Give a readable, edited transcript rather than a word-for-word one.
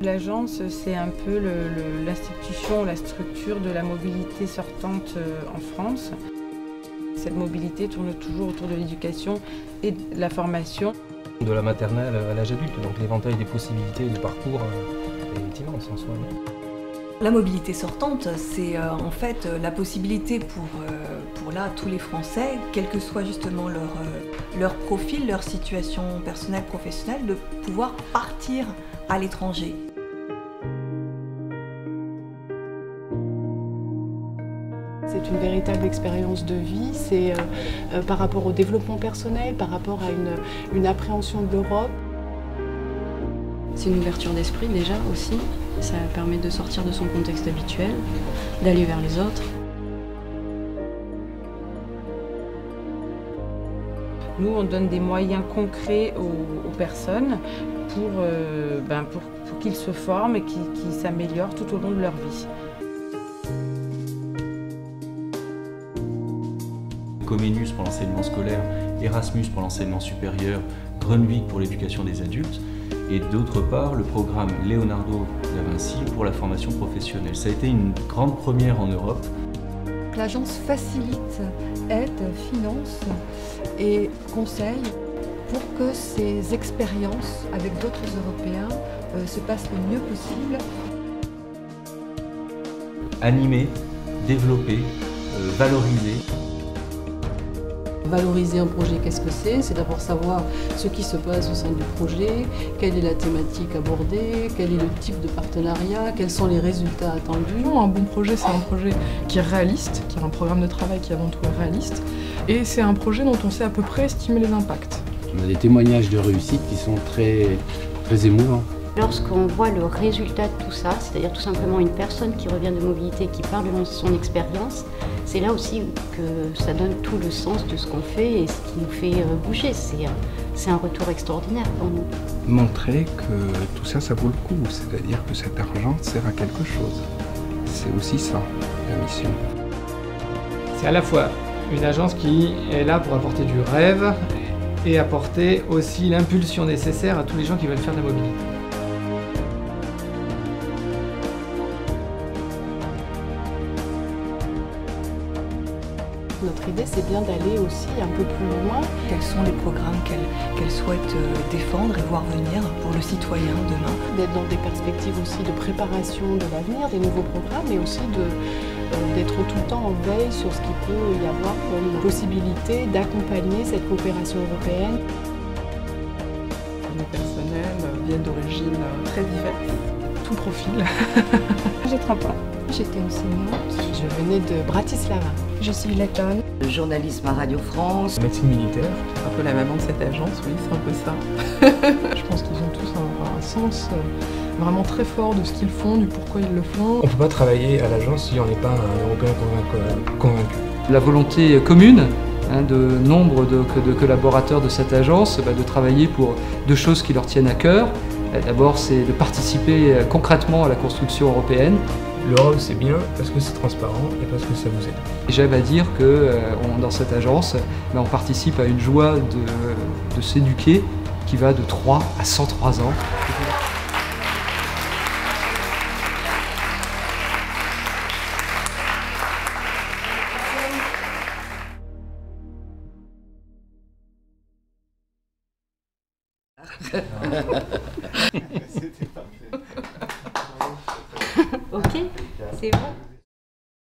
L'agence, c'est un peu l'institution, la structure de la mobilité sortante en France. Cette mobilité tourne toujours autour de l'éducation et de la formation. De la maternelle à l'âge adulte, donc l'éventail des possibilités et du parcours est immense en soi. La mobilité sortante, c'est en fait la possibilité pour là tous les Français, quel que soit justement leur profil, leur situation personnelle, professionnelle, de pouvoir partir à l'étranger. C'est une véritable expérience de vie, c'est par rapport au développement personnel, par rapport à une appréhension de l'Europe. C'est une ouverture d'esprit déjà aussi, ça permet de sortir de son contexte habituel, d'aller vers les autres. Nous, on donne des moyens concrets aux personnes pour qu'ils se forment et qu'ils s'améliorent tout au long de leur vie. Comenius pour l'enseignement scolaire, Erasmus pour l'enseignement supérieur, Grundtvig pour l'éducation des adultes, et d'autre part le programme Leonardo da Vinci pour la formation professionnelle. Ça a été une grande première en Europe. L'agence facilite, aide, finance et conseille pour que ces expériences avec d'autres Européens se passent le mieux possible. Animer, développer, valoriser. Valoriser un projet, qu'est-ce que c'est? C'est d'abord savoir ce qui se passe au sein du projet, quelle est la thématique abordée, quel est le type de partenariat, quels sont les résultats attendus. Un bon projet, c'est un projet qui est réaliste, qui a un programme de travail qui avant tout est réaliste, et c'est un projet dont on sait à peu près estimer les impacts. On a des témoignages de réussite qui sont très émouvants. Lorsqu'on voit le résultat de tout ça, c'est-à-dire tout simplement une personne qui revient de mobilité, qui parle de son expérience, c'est là aussi que ça donne tout le sens de ce qu'on fait et ce qui nous fait bouger. C'est un retour extraordinaire pour nous. Montrer que tout ça, ça vaut le coup, c'est-à-dire que cet argent sert à quelque chose. C'est aussi ça, la mission. C'est à la fois une agence qui est là pour apporter du rêve et apporter aussi l'impulsion nécessaire à tous les gens qui veulent faire de la mobilité. Notre idée, c'est bien d'aller aussi un peu plus loin. Quels sont les programmes qu'elle souhaite défendre et voir venir pour le citoyen demain? D'être dans des perspectives aussi de préparation de l'avenir, des nouveaux programmes, mais aussi d'être tout le temps en veille sur ce qu'il peut y avoir comme possibilité d'accompagner cette coopération européenne. Mes personnels viennent d'origines très diverses, tout profil. J'ai 30 ans. J'étais enseignante. Je venais de Bratislava. Je suis lettonne. Le journalisme à Radio France. Médecine militaire. Un peu la maman de cette agence, oui, c'est un peu ça. Je pense qu'ils ont tous un sens vraiment très fort de ce qu'ils font, du pourquoi ils le font. On ne peut pas travailler à l'agence si on n'est pas un Européen convaincu. La volonté commune de nombre de collaborateurs de cette agence, de travailler pour deux choses qui leur tiennent à cœur. D'abord, c'est de participer concrètement à la construction européenne. L'Europe, c'est bien parce que c'est transparent et parce que ça vous aide. J'aime à dire que dans cette agence, on participe à une joie de s'éduquer qui va de 3 à 103 ans. Ok, c'est bon.